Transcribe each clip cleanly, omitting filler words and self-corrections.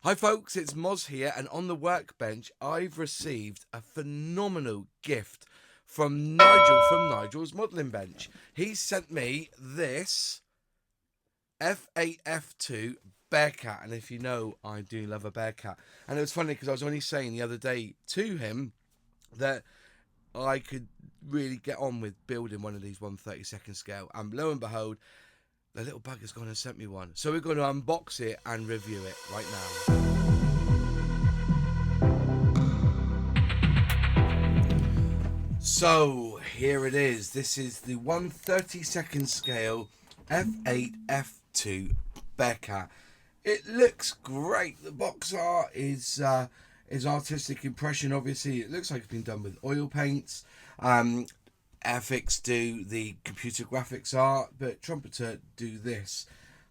Hi folks, it's Moz here, and on the workbench I've received a phenomenal gift from Nigel from Nigel's Modelling Bench. He sent me this F8 F2 Bearcat, and if you know, I do love a Bearcat. And it was funny because I was only saying the other day to him that I could really get on with building one of these 1/32 scale, and lo and behold, the little bugger's gone and sent me one. So we're going to unbox it and review it right now. So here it is. This is the 1/32 scale F8 F2 Bearcat. It looks great. The box art is artistic impression. Obviously, it looks like it's been done with oil paints. FX do the computer graphics art, but Trumpeter do this.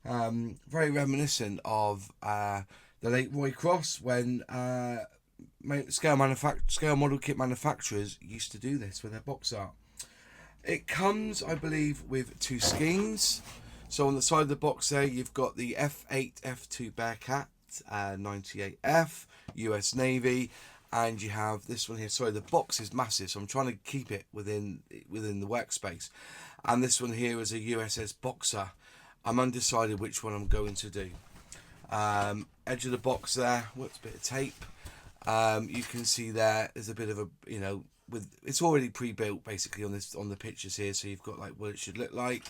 Very reminiscent of the late Roy Cross when scale model kit manufacturers used to do this with their box art. It comes, I believe, with two schemes. So on the side of the box there, you've got the F8 F2 Bearcat 98F US Navy, and you have this one here. Sorry, the box is massive, so I'm trying to keep it within the workspace. And this one here is a USS Boxer. I'm undecided which one I'm going to do. Edge of the box there, whoops, bit of tape. You can see there's a bit of a, it's already pre-built basically on the pictures here, so you've got like what it should look like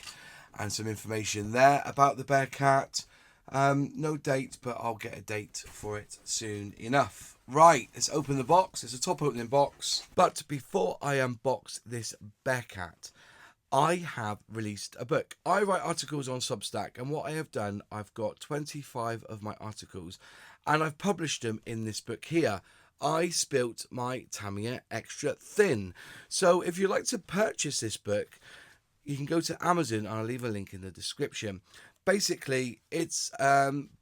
and some information there about the Bearcat. No date, but I'll get a date for it soon enough. Right, let's open the box. It's a top opening box. But before I unbox this Bearcat, I have released a book. I write articles on Substack, and what I have done, I've got 25 of my articles, and I've published them in this book here. I Spilt My Tamiya Extra Thin. So if you'd like to purchase this book, you can go to Amazon, and I'll leave a link in the description. Basically, it's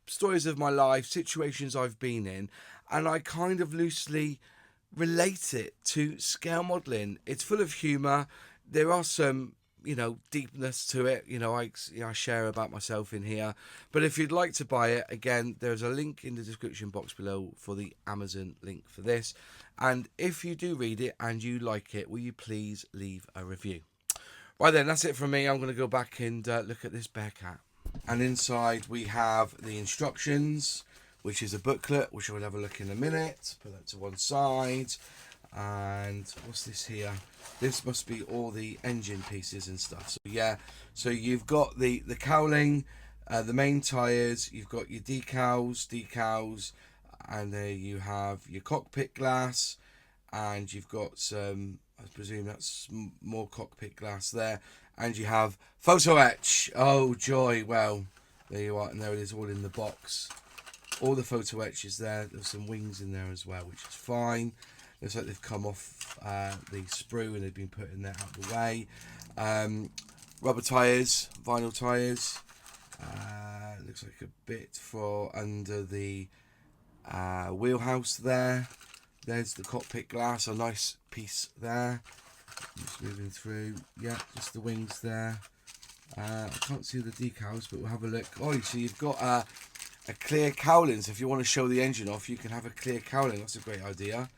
stories of my life, situations I've been in, and I kind of loosely relate it to scale modelling. It's full of humour. There are some, deepness to it. I share about myself in here. But if you'd like to buy it, again, there's a link in the description box below for the Amazon link for this. And if you do read it and you like it, will you please leave a review? Right then, that's it from me. I'm going to go back and look at this Bearcat. And inside we have the instructions, which is a booklet, which I will have a look in a minute. Put that to one side. And what's this here? This must be all the engine pieces and stuff. So yeah, so you've got the cowling, the main tyres, you've got your decals, and there you have your cockpit glass, and you've got some, I presume that's more cockpit glass there, and you have photo etch. Oh joy! Well, there you are, and there it is, all in the box. All the photo etch is there. There's some wings in there as well, which is fine. Looks like they've come off the sprue and they've been putting that out of the way. Rubber tyres, vinyl tyres. Looks like a bit for under the wheelhouse there. There's the cockpit glass, a nice piece there. Just moving through. Yeah, just the wings there. I can't see the decals, but we'll have a look. Oh, so you've got a clear cowling. So if you want to show the engine off, you can have a clear cowling. That's a great idea.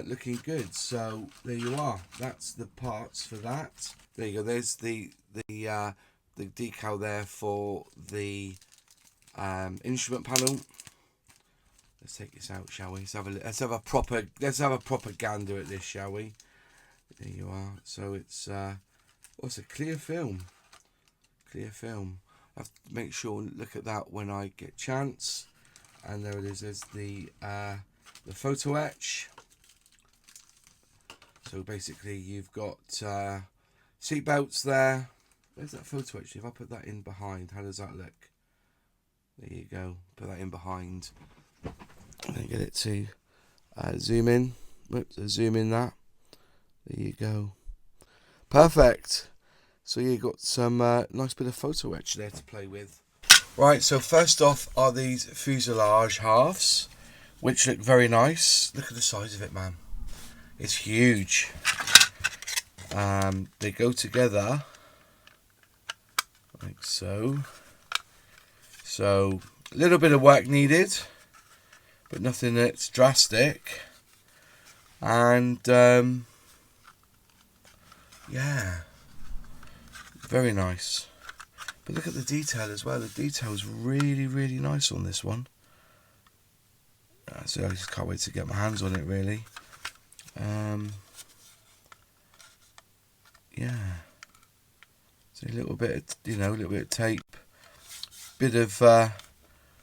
Looking good. So there you are. That's the parts for that. There you go. There's the decal there for the instrument panel. Let's take this out, shall we? Let's have a proper gander at this, shall we? There you are. So it's a clear film. Clear film. I have to make sure and look at that when I get a chance. And there it is. There's the photo etch. So basically, you've got seat belts there. Where's that photo etch? If I put that in behind, how does that look? There you go. Put that in behind. And then get it to zoom in. Whoops, zoom in that. There you go. Perfect. So you got some nice bit of photo etch there to play with. Right, so first off are these fuselage halves, which look very nice. Look at the size of it, man. It's huge. They go together like so. So a little bit of work needed. but nothing that's drastic. And yeah, very nice. But look at the detail as well. The detail is really, really nice on this one. So I just can't wait to get my hands on it, really. Yeah. So a little bit of, a little bit of tape, bit of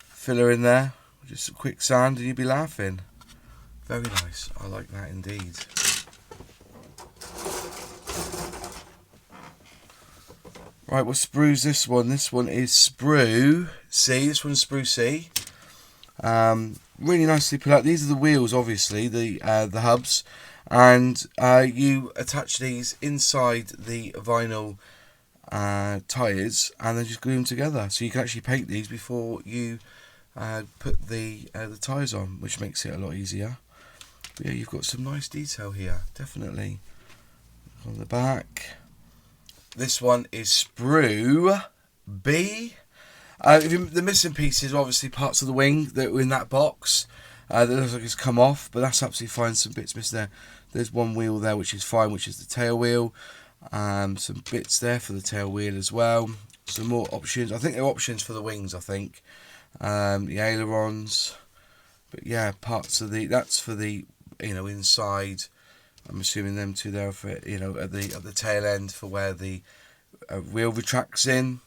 filler in there, just a quick sand, and you'd be laughing. Very nice. I like that indeed. Right, what sprue's this one? This one is Sprue C. This one's Sprue C. Really nicely put out. These are the wheels, obviously, the hubs, and you attach these inside the vinyl tyres, and then just glue them together. So you can actually paint these before you put the tyres on, which makes it a lot easier. But yeah, you've got some nice detail here, definitely. On the back. This one is Sprue B. The missing pieces are obviously parts of the wing that were in that box. That looks like it's come off, but that's absolutely fine. Some bits missing there. There's one wheel there which is fine, which is the tail wheel. Some bits there for the tail wheel as well. Some more options. I think they're options for the wings, I think. The ailerons. But yeah, parts of that's for the inside. I'm assuming them two there for at the tail end for where the wheel retracts in.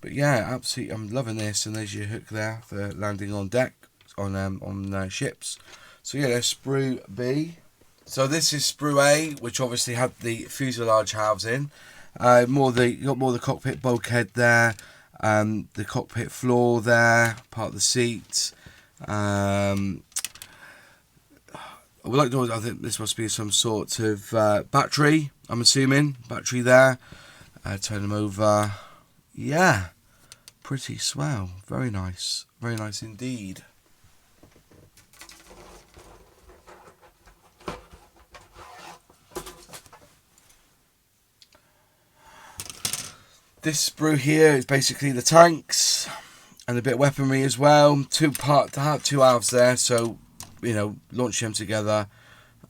But yeah, absolutely, I'm loving this. And there's your hook there for landing on deck on ships. So yeah, there's Sprue B. So this is Sprue A, which obviously had the fuselage halves in. You got more of the cockpit bulkhead there. The cockpit floor there, part of the seat. I would like to. I think this must be some sort of battery. I'm assuming battery there. Turn them over. Yeah, pretty swell. Very nice indeed. This sprue here is basically the tanks and a bit of weaponry as well. Two halves there, so launch them together.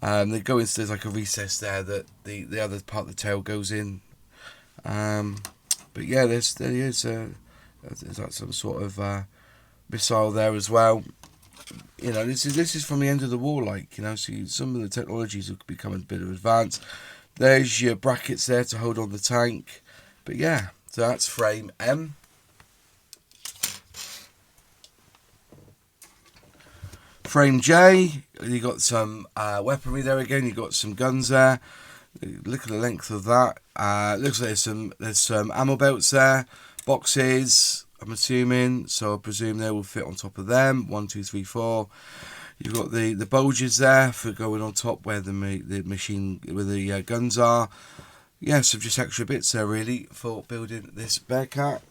They go into, there's like a recess there that the other part of the tail goes in. But yeah, there is like some sort of missile there as well. This is from the end of the war, so some of the technologies have become a bit of advanced. There's your brackets there to hold on the tank. But yeah, so that's frame M. Frame J, you got some weaponry there again. You got some guns there. Look at the length of that. Looks like there's some ammo belts there, boxes. I'm assuming, so I presume they will fit on top of them. 1, 2, 3, 4. You've got the bulges there for going on top where the machine where the guns are. Yeah, so just extra bits there really for building this Bearcat.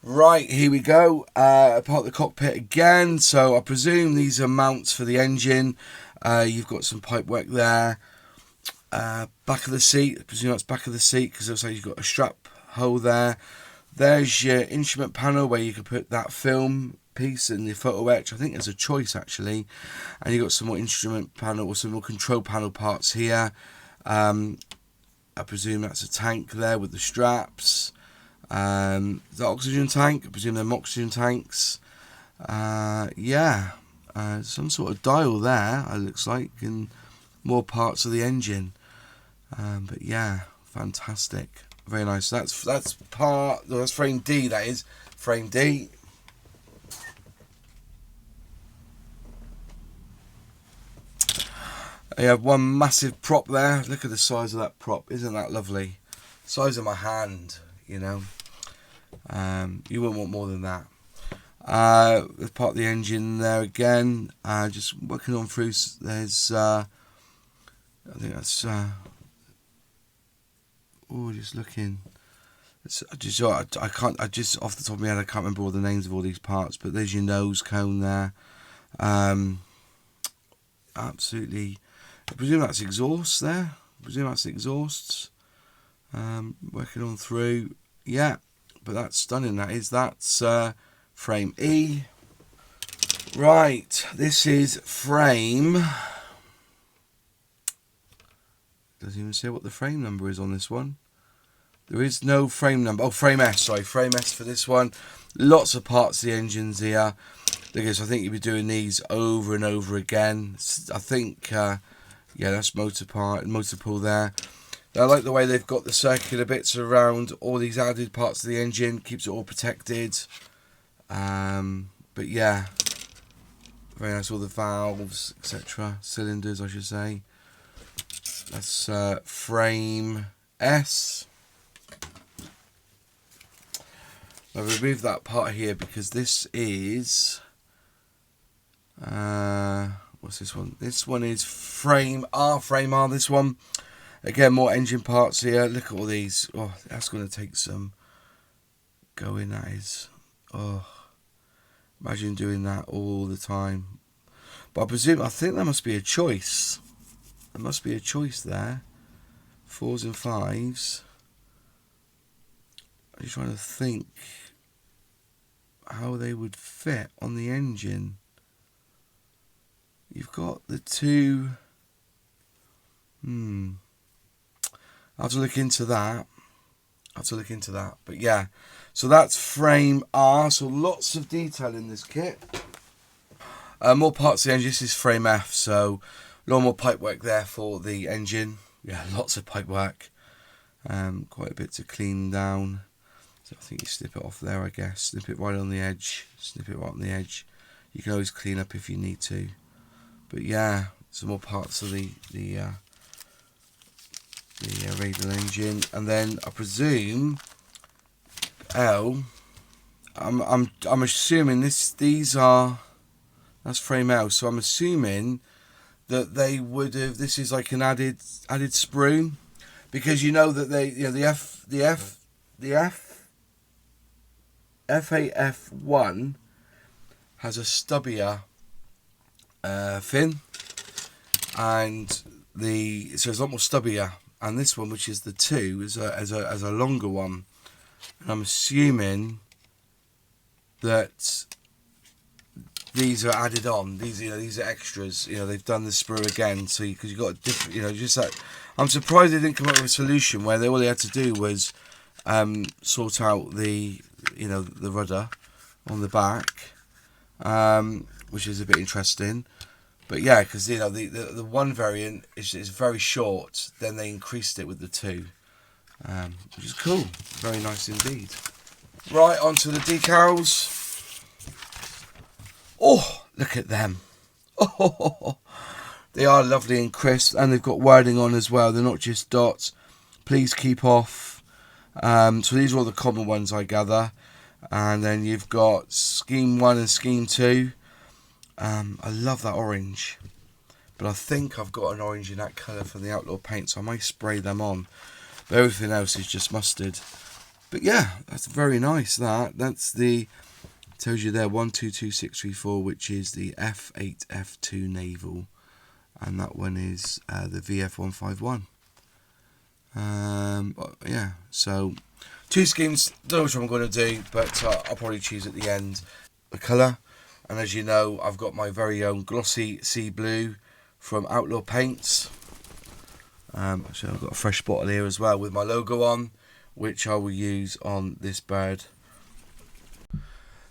Right, here we go. Part of the cockpit again. So I presume these are mounts for the engine. You've got some pipe work there. Back of the seat. I presume that's back of the seat because it looks like you've got a strap hole there. There's your instrument panel where you can put that film piece in the photo etch. I think there's a choice actually. And you've got some more instrument panel or some more control panel parts here. I presume that's a tank there with the straps. The oxygen tank, I presume they're oxygen tanks. Yeah, some sort of dial there, it looks like, and more parts of the engine. But yeah, fantastic, very nice. That's frame D. That is frame D. You have one massive prop there. Look at the size of that prop. Isn't that lovely? Size of my hand, you wouldn't want more than that. There's part of the engine there again. Just working on through. There's I think that's just looking. I just off the top of my head I can't remember all the names of all these parts, but there's your nose cone there. Absolutely. I presume that's exhaust there. I presume that's the exhausts. Working on through. Yeah, but that's stunning. That's frame E. Right, this is frame. Doesn't even say what the frame number is on this one. There is no frame number. Oh, frame S, sorry, frame S for this one. Lots of parts of the engines here. Because I think you'll be doing these over and over again. I think, yeah, that's motor pool there. I like the way they've got the circular bits around all these added parts of the engine. Keeps it all protected. But yeah, very nice. All the valves, etc. Cylinders, I should say. That's frame S. I've removed that part here because this is... what's this one? This one is frame R, this one. Again, more engine parts here. Look at all these. Oh, that's going to take some going, that is. Oh, imagine doing that all the time. But I think there must be a choice. There must be a choice there. 4s and 5s. I'm just trying to think how they would fit on the engine. You've got the two. I'll have to look into that. But yeah, so that's frame R. So lots of detail in this kit. More parts of the engine. This is frame F. So a lot more pipe work there for the engine. Yeah, lots of pipe work. Quite a bit to clean down. So I think you snip it off there, I guess. Snip it right on the edge. Snip it right on the edge. You can always clean up if you need to. But yeah, some more parts of the radial engine, and then I presume L. I'm assuming that's frame L. So I'm assuming that they would have. This is like an added sprue, because you know that the FAF1 has a stubbier fin, and so it's a lot more stubbier. And this one, which is the 2, is a longer one. And I'm assuming that these are added on. These are extras. They've done the sprue again. So because you got a different, just like, I'm surprised they didn't come up with a solution where all they had to do was sort out the rudder on the back, which is a bit interesting. But yeah, because the one variant is very short. Then they increased it with the 2, which is cool. Very nice indeed. Right, onto the decals. Oh, look at them. Oh, they are lovely and crisp, and they've got wording on as well. They're not just dots. Please keep off. So these are all the common ones, I gather. And then you've got Scheme 1 and Scheme 2. I love that orange, but I think I've got an orange in that colour from the Outlaw Paint, so I might spray them on. But everything else is just mustard. But yeah, that's very nice. That's the, tells you there 122634, which is the F8F2 naval, and that one is the VF151. Yeah, so 2 schemes. Don't know which one I'm going to do, but I'll probably choose at the end the colour. And as you know, I've got my very own glossy sea blue from Outlaw Paints. So I've got a fresh bottle here as well with my logo on, which I will use on this bird.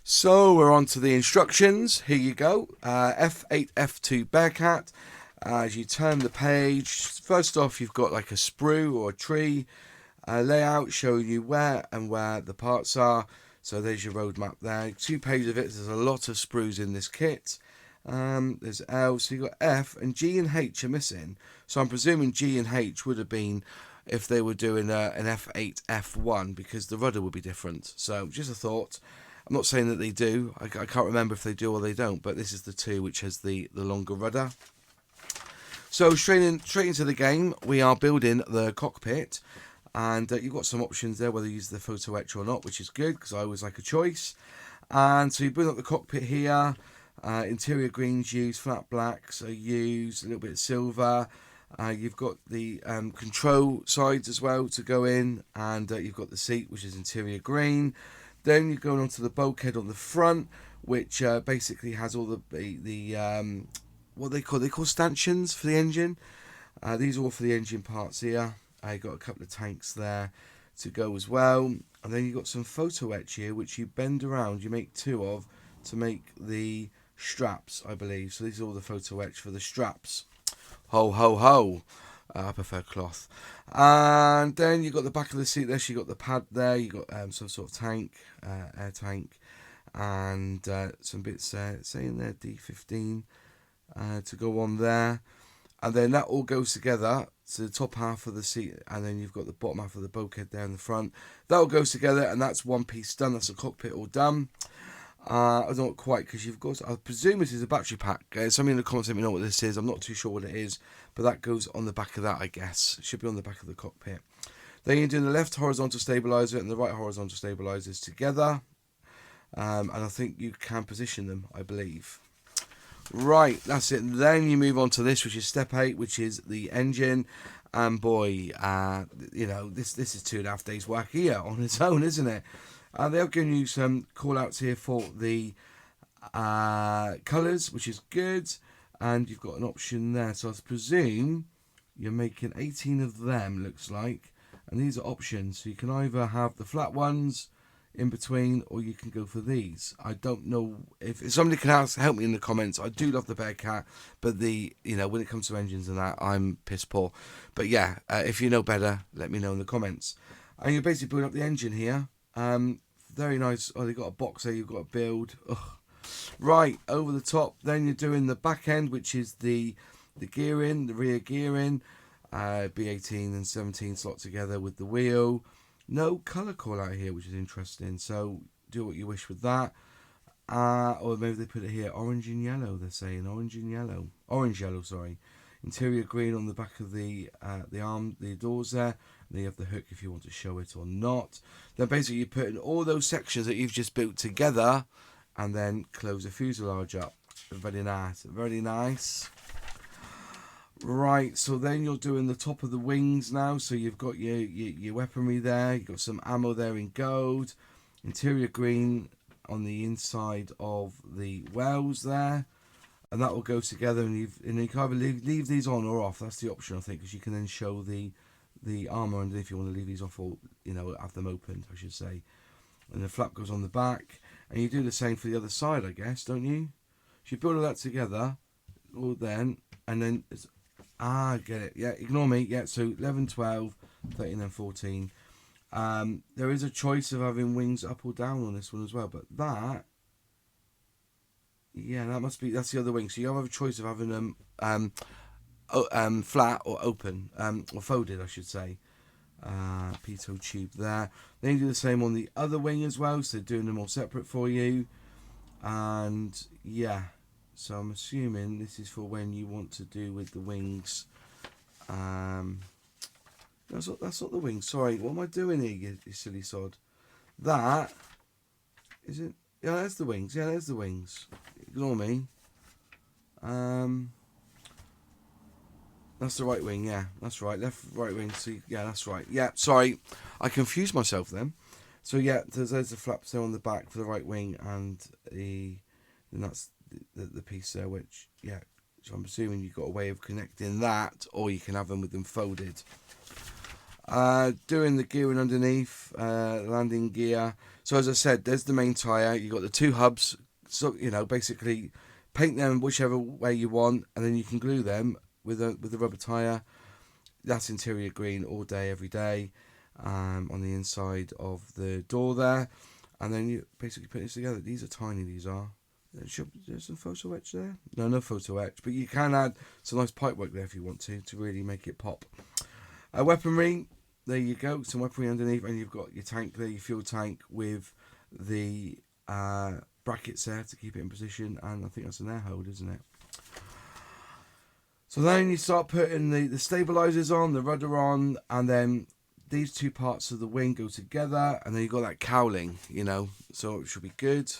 So we're on to the instructions. Here you go. F8, F2 Bearcat. As you turn the page, first off you've got like a sprue or a tree layout showing you where the parts are. So there's your roadmap there. 2 pages of it. There's a lot of sprues in this kit. There's L, so you've got F, and G and H are missing. So I'm presuming G and H would have been if they were doing an F8, F1, because the rudder would be different. So just a thought. I'm not saying that they do. I can't remember if they do or they don't, but this is the 2 which has the longer rudder. So straight into the game, we are building the cockpit. And you've got some options there, whether you use the photo etch or not, which is good, because I always like a choice. And so you build up the cockpit here. Interior greens use, flat blacks I use, a little bit of silver. You've got the control sides as well to go in. And you've got the seat, which is interior green. Then you're going on to the bulkhead on the front, which basically has all the what they call stanchions for the engine. These are all for the engine parts here. I got a couple of tanks there to go as well, and then you've got some photo etch here, which you bend around. You make 2 of to make the straps, I believe. So these are all the photo etch for the straps. Ho ho ho! I prefer cloth. And then you've got the back of the seat there. So you got the pad there. You got some sort of tank, air tank, and some bits saying there D15 to go on there. And then that all goes together to the top half of the seat, and then you've got the bottom half of the bulkhead there in the front. That all goes together, and that's one piece done. That's a cockpit all done. I don't quite, because you've got, I presume this is a battery pack. Somebody in the comments let me know what this is. I'm not too sure what it is, but that goes on the back of that, I guess. It should be on the back of the cockpit. Then you're doing the left horizontal stabilizer and the right horizontal stabilizers together. And I think you can position them, I believe. Right, that's it. Then you move on to this, which is step 8, which is the engine. And boy, you know, this is 2.5 days work here on its own, isn't it? They're giving you some call outs here for the colours, which is good. And you've got an option there. So I presume you're making 18 of them, looks like. And these are options. So you can either have the flat ones in between, or you can go for these. I don't know if somebody can help me in the comments. I do love the Bearcat, but when it comes to engines and that, I'm piss poor. But yeah, if you know better, let me know in the comments. And you're basically building up the engine here. Very nice. Oh, they've got a box there you've got to build. Ugh. Right, over the top. Then you're doing the back end, which is the gearing, the rear gearing. B18 and 17 slot together with the wheel. No colour call out here, which is interesting. So do what you wish with that. Or maybe they put it here, orange and yellow. They're saying orange and yellow. Orange yellow, sorry. Interior green on the back of the doors there. And then you have the hook if you want to show it or not. Then basically you put in all those sections that you've just built together, and then close the fuselage up. Very nice. Very nice. Right, so then you're doing the top of the wings now. So you've got your weaponry there. You've got some ammo there in gold. Interior green on the inside of the wells there. And that will go together, and you can either leave these on or off. That's the option, I think, because you can then show the armour underneath if you want to leave these off, or have them opened, I should say. And the flap goes on the back. And you do the same for the other side, I guess, don't you? So you build all that together, all then, and then it's... get it. Yeah, ignore me. Yeah, so 11, 12, 13 and 14. There is a choice of having wings up or down on this one as well, but that... Yeah, that's the other wing. So you have a choice of having them flat or open, or folded, I should say. Pitot tube there. Then you do the same on the other wing as well, so doing them all separate for you. And yeah, so I'm assuming this is for when you want to do with the wings. That's not the wings. Sorry, what am I doing here, you silly sod? That is it. Yeah, there's the wings. Yeah, there's the wings. Ignore me. That's the right wing. Yeah, that's right. Left, right wing. See, yeah, that's right. Yeah, sorry, I confused myself then. So yeah, there's the flaps there on the back for the right wing, and that's the piece there. Which yeah, so I'm assuming you've got a way of connecting that, or you can have them with them folded. Doing the gearing underneath, landing gear. So as I said, there's the main tyre. You've got the 2 hubs. So basically paint them whichever way you want, and then you can glue them with the rubber tyre. That's interior green all day, every day, on the inside of the door there. And then you basically put this together. These are tiny, these are. There's some photo etch there. No photo etch, but you can add some nice pipe work there if you want to really make it pop. Weaponry, there you go, some weaponry underneath, and you've got your tank there, your fuel tank with the brackets there to keep it in position, and I think that's an air hold, isn't it? So then you start putting the stabilizers on, the rudder on, and then these 2 parts of the wing go together, and then you've got that cowling, so it should be good.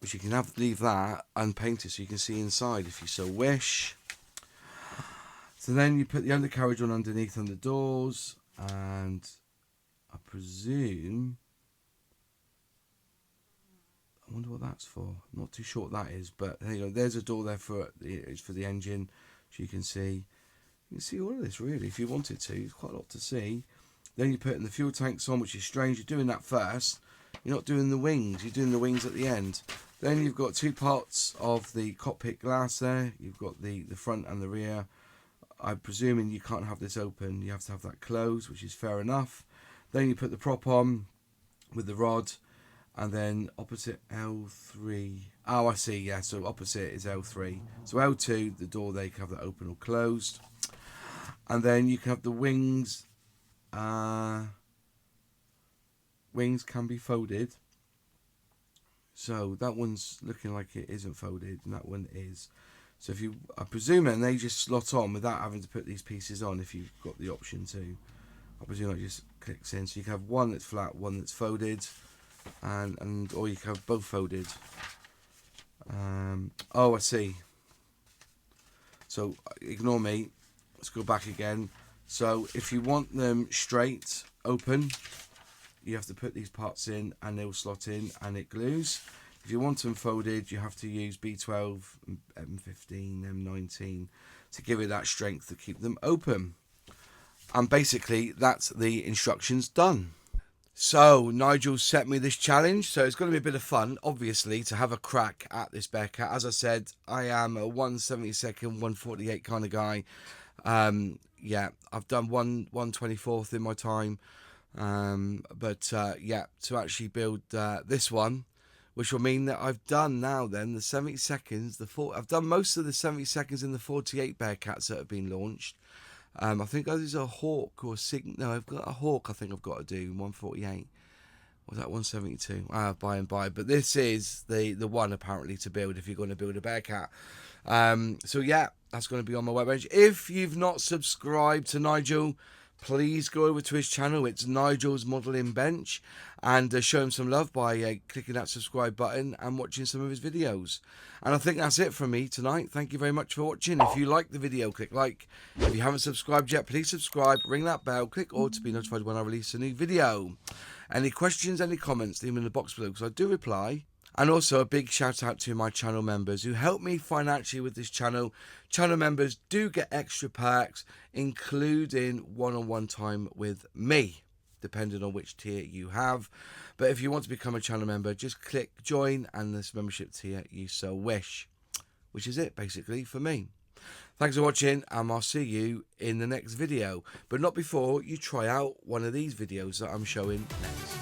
Which you can leave that unpainted so you can see inside if you so wish. So then you put the undercarriage on underneath on the doors, and I presume I wonder what that's for. I'm not too sure what that is, but there you go. There's a door there it's for the engine, so you can see. You can see all of this really if you wanted to. It's quite a lot to see. Then you're putting the fuel tanks on, which is strange. You're doing that first. You're not doing the wings. You're doing the wings at the end. Then you've got two parts of the cockpit glass there. You've got the front and the rear. I'm presuming you can't have this open. You have to have that closed, which is fair enough. Then you put the prop on with the rod. And then opposite L3. Oh, I see. Yeah, so opposite is L3. So L2, the door there, you can have that open or closed. And then you can have the wings. Wings can be folded. So that one's looking like it isn't folded, and that one is. So if you, I presume then they just slot on without having to put these pieces on if you've got the option to. I presume it just clicks in. So you can have one that's flat, one that's folded, and or you can have both folded. Oh, I see. So ignore me. Let's go back again. So if you want them straight open, you have to put these parts in and they'll slot in and it glues. If you want them folded, you have to use B12, M15, M19 to give it that strength to keep them open. And basically that's the instructions done. So Nigel set me this challenge, so it's going to be a bit of fun, obviously, to have a crack at this Bearcat. As I said, I am a 1/72, 1/48 kind of guy. Yeah, I've done 1/24 in my time. But yeah, to actually build this one, which will mean that I've done now then the 72nds, I've done most of the 72nds in the 48 Bearcats that have been launched. I think there's a Hawk or no, I've got a Hawk. I think I've got to do 148. Was that 172? By and by. But this is the one apparently to build if you're going to build a Bearcat. So yeah, that's going to be on my webpage. If you've not subscribed to Nigel, please go over to his channel. It's Nigel's Modelling Bench, and show him some love by clicking that subscribe button and watching some of his videos. And I think that's it from me tonight. Thank you very much for watching. If you like the video, click like. If you haven't subscribed yet, please subscribe, ring that bell, click all to be notified when I release a new video. Any questions, any comments, leave them in the box below because I do reply. And also a big shout out to my channel members who help me financially with this channel. Channel members do get extra perks, including one-on-one time with me, depending on which tier you have. But if you want to become a channel member, just click join and this membership tier you so wish. Which is it basically for me. Thanks for watching, and I'll see you in the next video. But not before you try out one of these videos that I'm showing next.